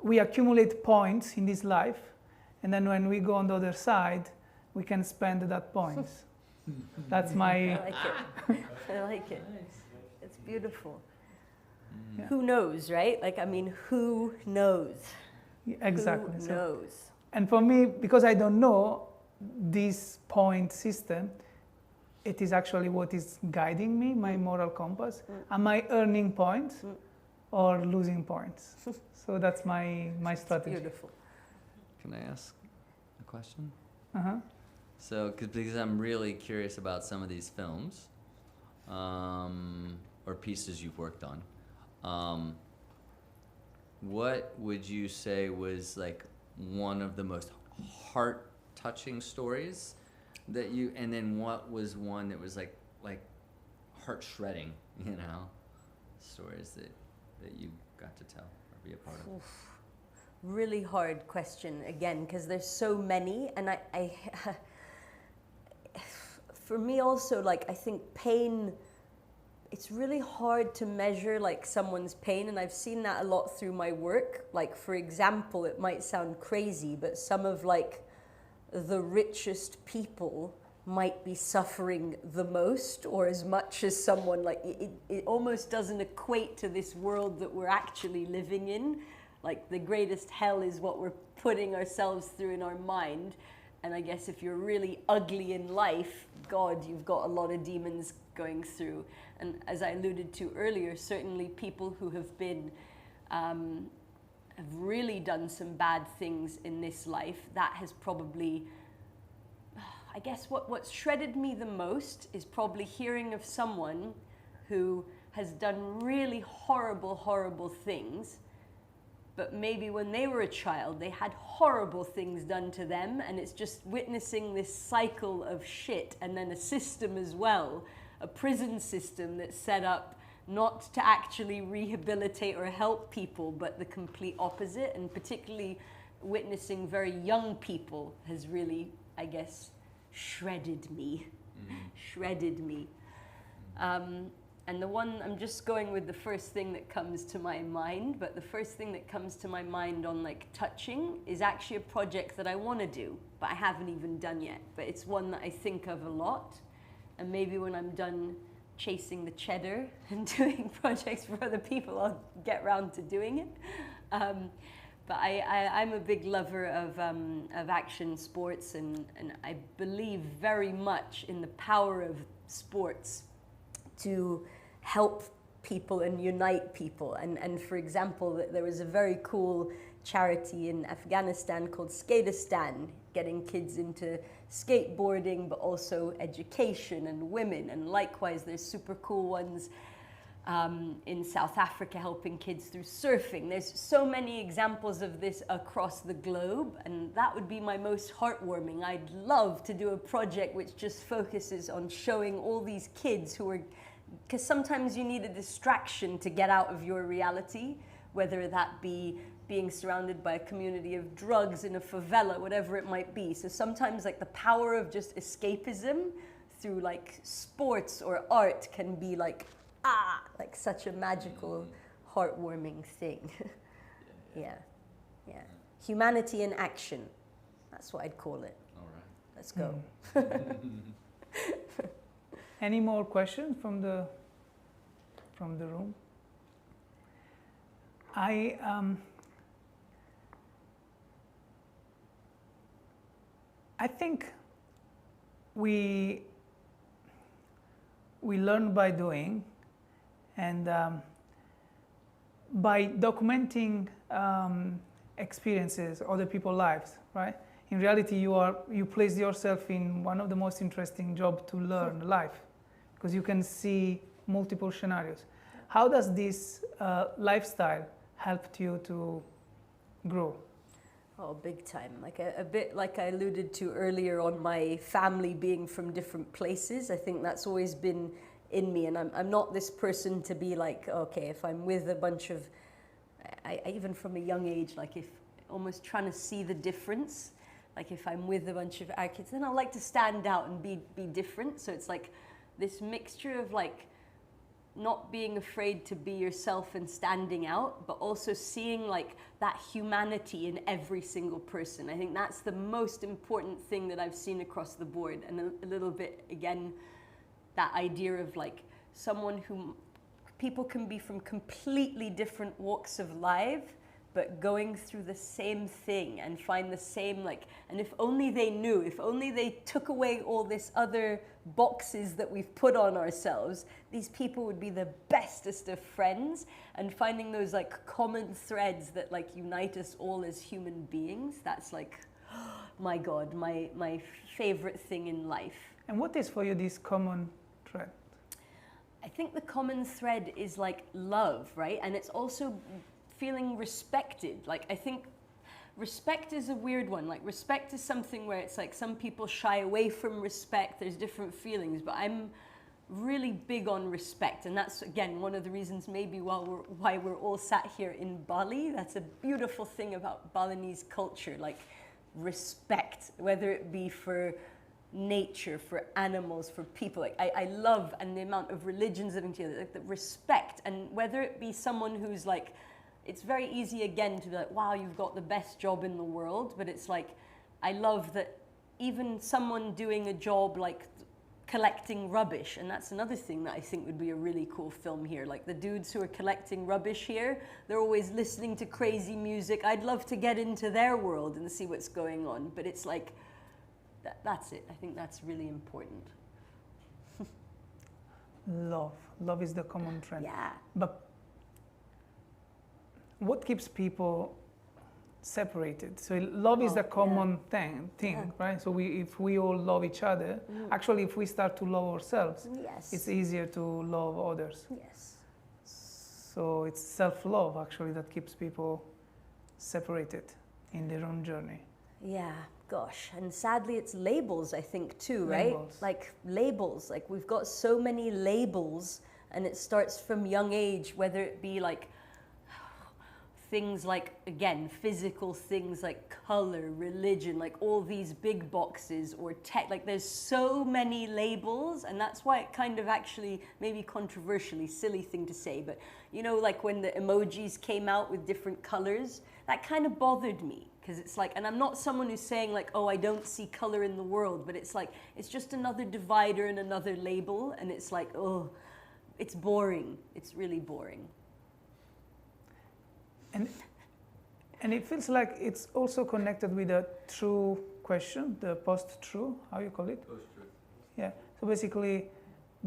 we accumulate points in this life, and then when we go on the other side, we can spend that points. That's my... I like it. I like it. It's beautiful. Yeah. Who knows, right? Like, I mean, who knows? Exactly. Who So- knows? And for me, because I don't know this point system, it is actually what is guiding me, my moral compass. Am I earning points or losing points? So that's my strategy. Beautiful. Can I ask a question? Uh-huh. So, because I'm really curious about some of these films, or pieces you've worked on. What would you say was like one of the most heart-touching stories that you, and then what was one that was like heart-shredding, you know, stories that you got to tell or be a part of? Really hard question again, because there's so many, and I for me also, like, I think pain, it's really hard to measure like someone's pain, and I've seen that a lot through my work. Like, for example, it might sound crazy, but some of like the richest people might be suffering the most or as much as someone, like it almost doesn't equate to this world that we're actually living in. Like, the greatest hell is what we're putting ourselves through in our mind. And I guess if you're really ugly in life, God, you've got a lot of demons going through. And as I alluded to earlier, certainly people who have been, have really done some bad things in this life, that has probably, I guess what's shredded me the most is probably hearing of someone who has done really horrible, horrible things, but maybe when they were a child, they had horrible things done to them, and it's just witnessing this cycle of shit, and then a system as well, a prison system that's set up not to actually rehabilitate or help people, but the complete opposite, and particularly witnessing very young people has really, I guess, shredded me. Shredded me. And the one, I'm just going with the first thing that comes to my mind, but the first thing that comes to my mind on like touching is actually a project that I want to do, but I haven't even done yet. But it's one that I think of a lot. And maybe when I'm done chasing the cheddar and doing projects for other people, I'll get round to doing it. But I'm a big lover of action sports, and I believe very much in the power of sports to help people and unite people. And for example, there was a very cool charity in Afghanistan called Skateistan, getting kids into skateboarding, but also education and women. And likewise, there's super cool ones in South Africa helping kids through surfing. There's so many examples of this across the globe, and that would be my most heartwarming. I'd love to do a project which just focuses on showing all these kids who are, because sometimes you need a distraction to get out of your reality, whether that be being surrounded by a community of drugs in a favela, whatever it might be. So sometimes like the power of just escapism through like sports or art can be like such a magical, heartwarming thing. Yeah. Humanity in action. That's what I'd call it. All right. Let's go. Any more questions from the room? I think we learn by doing, and by documenting experiences, other people's lives, right? In reality, you place yourself in one of the most interesting jobs to learn life, because you can see multiple scenarios. How does this lifestyle help you to grow? Oh, big time. Like a bit like I alluded to earlier on my family being from different places. I think that's always been in me, and I'm not this person to be like, okay, if I'm with a bunch of, I even from a young age, like if almost trying to see the difference, like if I'm with a bunch of our kids, then I like to stand out and be different. So it's like this mixture of like not being afraid to be yourself and standing out, but also seeing like that humanity in every single person. I think that's the most important thing that I've seen across the board. And a little bit, again, that idea of like someone who people can be from completely different walks of life, but going through the same thing and find the same, like, and if only they knew, if only they took away all this other boxes that we've put on ourselves, these people would be the bestest of friends, and finding those like common threads that like unite us all as human beings, that's like, my God, my favorite thing in life. And what is for you this common thread? I think the common thread is like love, right? And it's also feeling respected. Like, I think respect is a weird one. Like, respect is something where it's like some people shy away from respect. There's different feelings, but I'm really big on respect. And that's, again, one of the reasons maybe why we're all sat here in Bali. That's a beautiful thing about Balinese culture, like respect, whether it be for nature, for animals, for people. Like, I love, and the amount of religions living together, like the respect. And whether it be someone who's like, it's very easy again to be like, wow, you've got the best job in the world. But it's like, I love that even someone doing a job like collecting rubbish, and that's another thing that I think would be a really cool film here. Like the dudes who are collecting rubbish here, they're always listening to crazy music. I'd love to get into their world and see what's going on. But it's like, that's it. I think that's really important. Love is the common trend. Yeah. But what keeps people separated? So love is the common thing, right? So if we all love each other, actually if we start to love ourselves, it's easier to love others. Yes. So it's self-love actually that keeps people separated in their own journey. Yeah, gosh. And sadly it's labels, I think, too, right? Labels. Like labels. Like we've got so many labels, and it starts from young age, whether it be like things like, again, physical things like color, religion, like all these big boxes, or tech. Like there's so many labels, and that's why it kind of actually, maybe controversially, silly thing to say, but you know, like when the emojis came out with different colors, that kind of bothered me, because it's like, and I'm not someone who's saying like, oh, I don't see color in the world, but it's like, it's just another divider and another label, and it's like, oh, it's boring. It's really boring. And it feels like it's also connected with a true question, the post-true, how you call it? Post-truth. Yeah. So basically,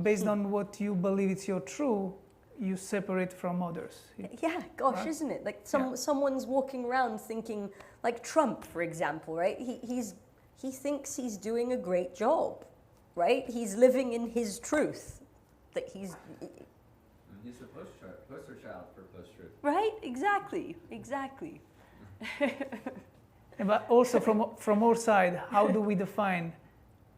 based on what you believe is your true, you separate from others. Yeah, gosh, right? Isn't it? Like someone's walking around thinking, like Trump, for example, right? He thinks he's doing a great job, right? He's living in his truth. That he's the poster child for post-truth. Right? Exactly. But also from our side, how do we define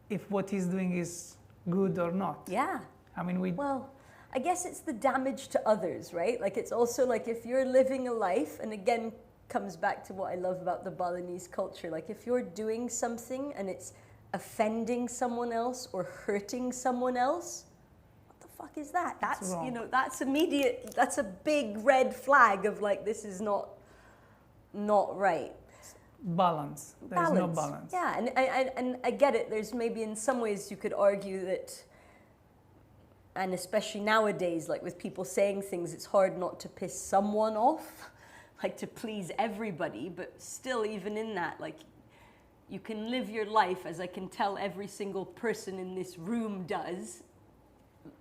if what he's doing is good or not? Yeah. I mean, Well, I guess it's the damage to others, right? Like it's also like if you're living a life, and again, comes back to what I love about the Balinese culture, like if you're doing something and it's offending someone else or hurting someone else, fuck is that? That's wrong. You know, that's immediate. That's a big red flag of like, this is not right. balance. There is no balance. Yeah, and I get it. There's maybe in some ways you could argue that, and especially nowadays, like with people saying things, it's hard not to piss someone off, like to please everybody, but still even in that, like you can live your life, as I can tell every single person in this room does,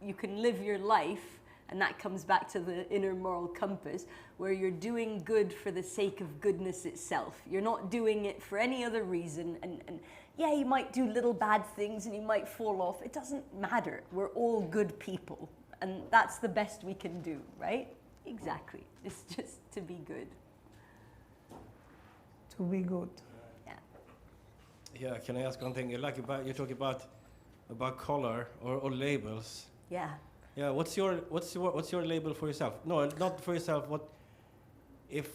you can live your life, and that comes back to the inner moral compass, where you're doing good for the sake of goodness itself. You're not doing it for any other reason, and yeah, you might do little bad things and you might fall off. It doesn't matter. We're all good people, and that's the best we can do, right? Exactly. It's just to be good. To be good. Yeah, can I ask one thing? You talk about color or labels. Yeah. Yeah, what's your label for yourself? No, not for yourself. What if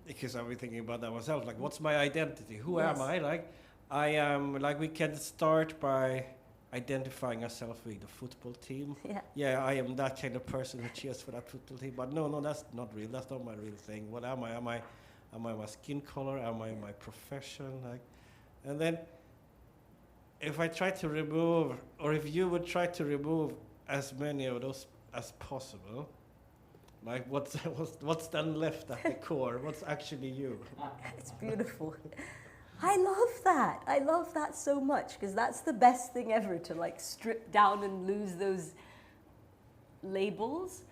because I've been thinking about that myself. Like, what's my identity? Who am I? Like, I am. Like, we can start by identifying ourselves with the football team. Yeah. Yeah, I am that kind of person who cheers for that football team. But no, that's not real. That's not my real thing. What am I? Am I my skin color? Am I my profession? Like, and then if I try to remove, or if you would try to remove as many of those as possible, like what's then left at the core? What's actually you? It's beautiful. I love that so much, because that's the best thing ever, to like strip down and lose those labels.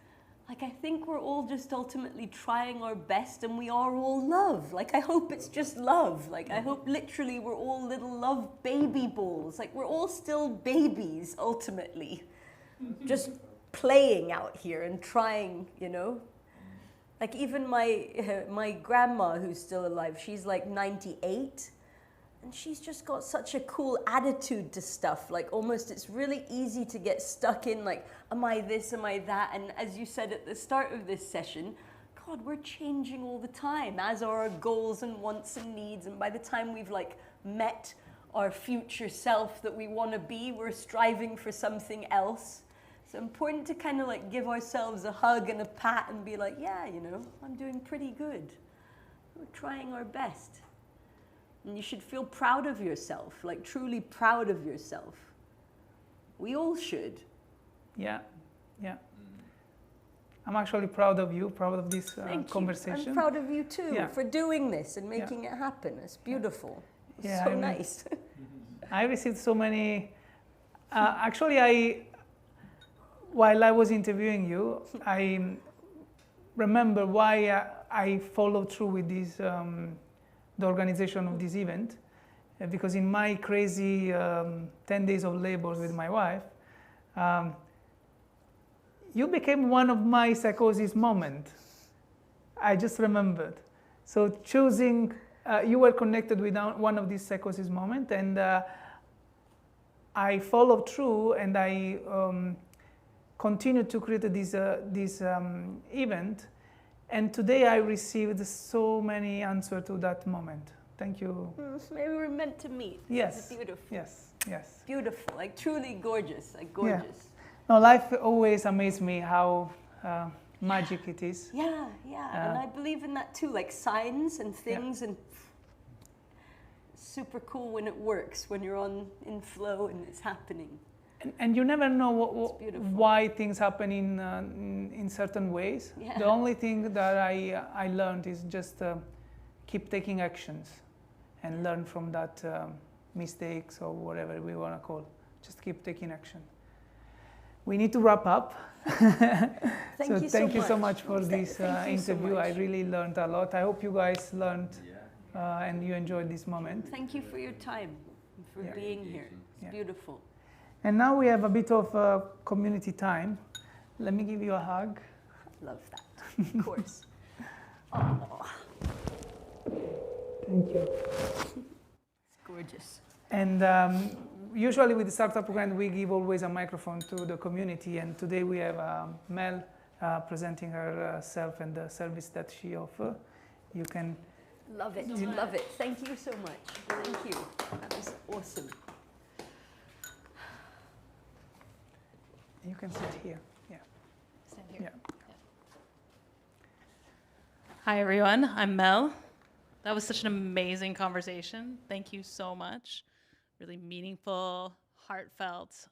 Like, I think we're all just ultimately trying our best, and we are all love. Like, I hope it's just love. Like, I hope literally we're all little love baby balls. Like, we're all still babies, ultimately. Just playing out here and trying, you know? Like, even my grandma, who's still alive, she's like 98. And she's just got such a cool attitude to stuff. Like, almost it's really easy to get stuck in, like, am I this, am I that? And as you said at the start of this session, God, we're changing all the time, as are our goals and wants and needs. And by the time we've like met our future self that we want to be, we're striving for something else. So important to kind of like give ourselves a hug and a pat and be like, yeah, you know, I'm doing pretty good. We're trying our best. And you should feel proud of yourself, like truly proud of yourself. We all should. Yeah, yeah. I'm actually proud of you, proud of this conversation. I'm proud of you too, for doing this and making it happen. It's beautiful. Yeah, so nice. I received so many, while I was interviewing you, I remember why I followed through with this, the organization of this event, because in my crazy 10 days of labor with my wife, you became one of my psychosis moments. I just remembered. So choosing, you were connected with one of these psychosis moments, and I followed through, and I continued to create this event. And today I received so many answers to that moment. Thank you. Maybe we're meant to meet. Yes. It's beautiful. Yes, yes. Beautiful, like truly gorgeous, like gorgeous. Yeah. No, life always amazes me how magic it is. Yeah, yeah, and I believe in that too, like signs and things, and super cool when it works, when you're in flow and it's happening. And you never know why things happen in certain ways. Yeah. The only thing that I learned is just keep taking actions and learn from that mistakes or whatever we want to call. Just keep taking action. We need to wrap up. Thank you so much for this interview. I really learned a lot. I hope you guys learned and you enjoyed this moment. Thank you for your time, for being here. It's beautiful. And now we have a bit of community time. Let me give you a hug. Love that, of course. Oh. Thank you. It's gorgeous. And usually with the startup program, we give always a microphone to the community. And today we have Mel presenting herself and the service that she offers. You can... Love it, love it. Thank you so much. Thank you. That was awesome. You can sit here. Yeah. Stand here. Yeah. Hi, everyone. I'm Mel. That was such an amazing conversation. Thank you so much. Really meaningful, heartfelt,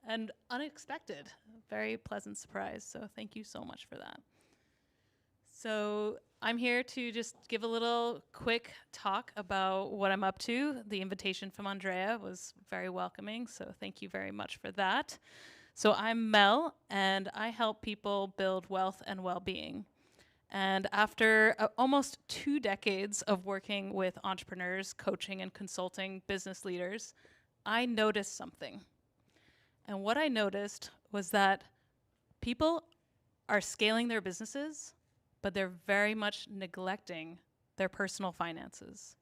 and unexpected. Very pleasant surprise. So thank you so much for that. So I'm here to just give a little quick talk about what I'm up to. The invitation from Andrea was very welcoming, so thank you very much for that. So I'm Mel, and I help people build wealth and well-being. And after almost 2 decades of working with entrepreneurs, coaching and consulting business leaders, I noticed something. And what I noticed was that people are scaling their businesses, but they're very much neglecting their personal finances.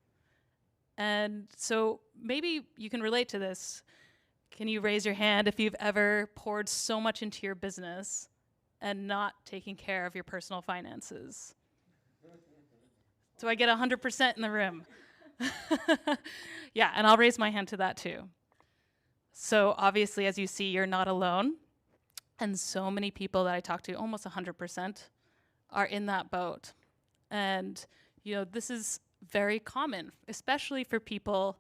And so maybe you can relate to this. Can you raise your hand if you've ever poured so much into your business and not taking care of your personal finances? Do I get 100% in the room? Yeah, and I'll raise my hand to that too. So obviously, as you see, you're not alone. And so many people that I talk to, almost 100%, are in that boat. And you know, this is very common, especially for people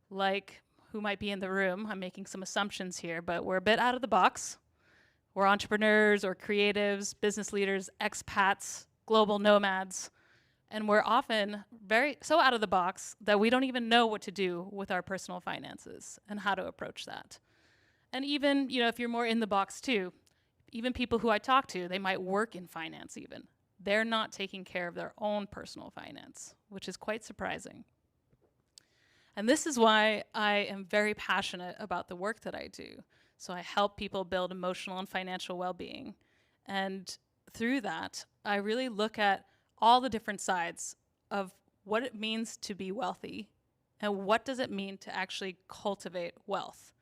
like who might be in the room. I'm making some assumptions here, but we're a bit out of the box. We're entrepreneurs or creatives, business leaders, expats, global nomads, and we're often so out of the box that we don't even know what to do with our personal finances and how to approach that. And even, you know, if you're more in the box too, even people who I talk to, they might work in finance even. They're not taking care of their own personal finance, which is quite surprising. And this is why I am very passionate about the work that I do. So I help people build emotional and financial well-being. And through that, I really look at all the different sides of what it means to be wealthy and what does it mean to actually cultivate wealth.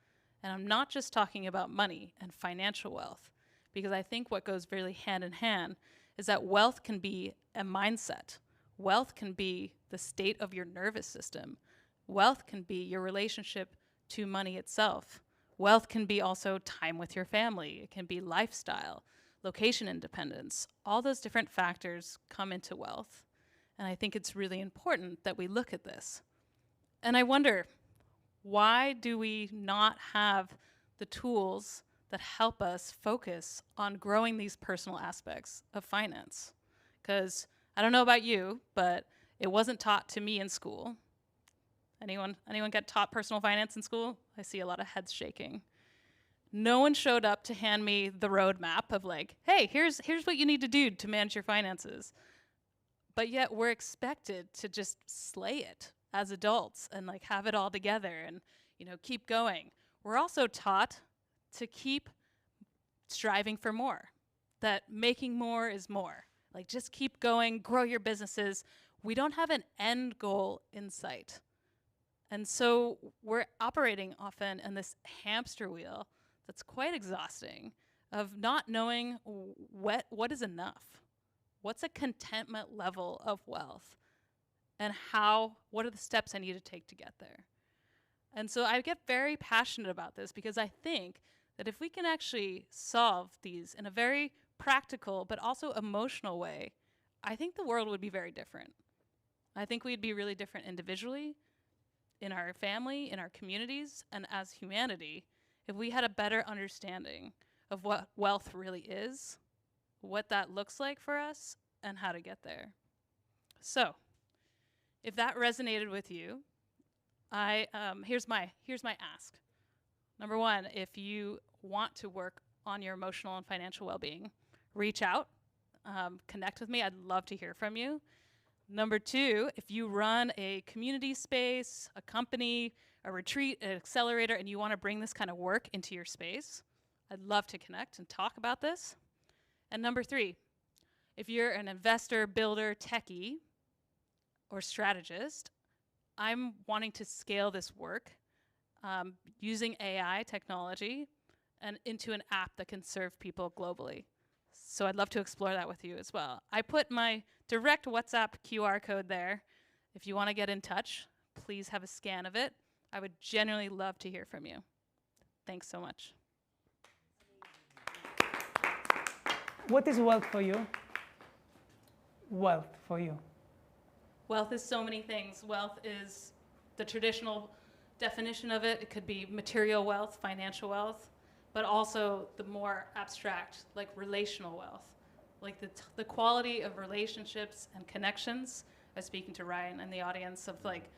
And I'm not just talking about money and financial wealth, because I think what goes really hand in hand is that wealth can be a mindset. Wealth can be the state of your nervous system. Wealth can be your relationship to money itself. Wealth can be also time with your family. It can be lifestyle, location independence. All those different factors come into wealth. And I think it's really important that we look at this. And I wonder, why do we not have the tools that help us focus on growing these personal aspects of finance? Because I don't know about you, but it wasn't taught to me in school. Anyone get taught personal finance in school? I see a lot of heads shaking. No one showed up to hand me the roadmap of like, hey, here's what you need to do to manage your finances. But yet we're expected to just slay it as adults and like have it all together and, you know, keep going. We're also taught to keep striving for more, that making more is more. Like just keep going, grow your businesses. We don't have an end goal in sight. And so we're operating often in this hamster wheel that's quite exhausting of not knowing what is enough. What's a contentment level of wealth? And what are the steps I need to take to get there? And so I get very passionate about this because I think that if we can actually solve these in a very practical but also emotional way, I think the world would be very different. I think we'd be really different individually, in our family, in our communities, and as humanity, if we had a better understanding of what wealth really is, what that looks like for us, and how to get there. So, if that resonated with you, here's my ask. Number one, if you want to work on your emotional and financial well-being, reach out, connect with me. I'd love to hear from you. Number two, if you run a community space, a company, a retreat, an accelerator, and you want to bring this kind of work into your space, I'd love to connect and talk about this. And number three, if you're an investor, builder, techie, or strategist, I'm wanting to scale this work using AI technology and into an app that can serve people globally. So I'd love to explore that with you as well. I put my direct WhatsApp QR code there. If you want to get in touch, please have a scan of it. I would genuinely love to hear from you. Thanks so much. What is wealth for you? Wealth for you. Wealth is so many things. Wealth is the traditional definition of it. It could be material wealth, financial wealth, but also the more abstract, like relational wealth, like the quality of relationships and connections. I was speaking to Ryan and the audience of like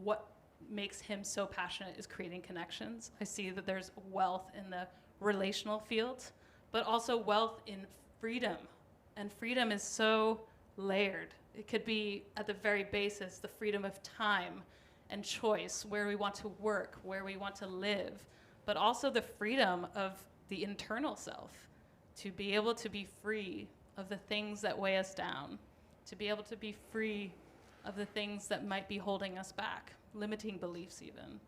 what makes him so passionate is creating connections. I see that there's wealth in the relational field, but also wealth in freedom. And freedom is so layered. It could be at the very basis, the freedom of time and choice, where we want to work, where we want to live, but also the freedom of the internal self, to be able to be free of the things that weigh us down, to be able to be free of the things that might be holding us back, limiting beliefs even.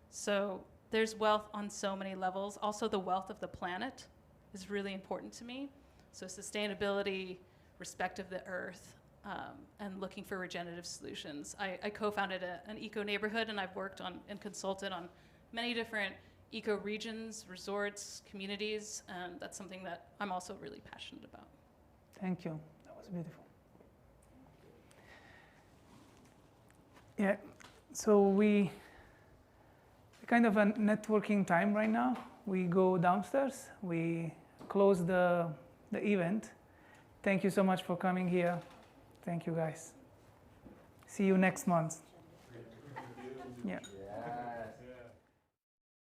So there's wealth on so many levels. Also, the wealth of the planet is really important to me. So sustainability, respect of the earth, and looking for regenerative solutions. I co-founded an eco neighborhood, and I've worked on and consulted on many different eco regions, resorts, communities, and that's something that I'm also really passionate about. Thank you. That was beautiful. Yeah, so we kind of a networking time right now. We go downstairs, we close the event. Thank you so much for coming here. Thank you, guys. See you next month.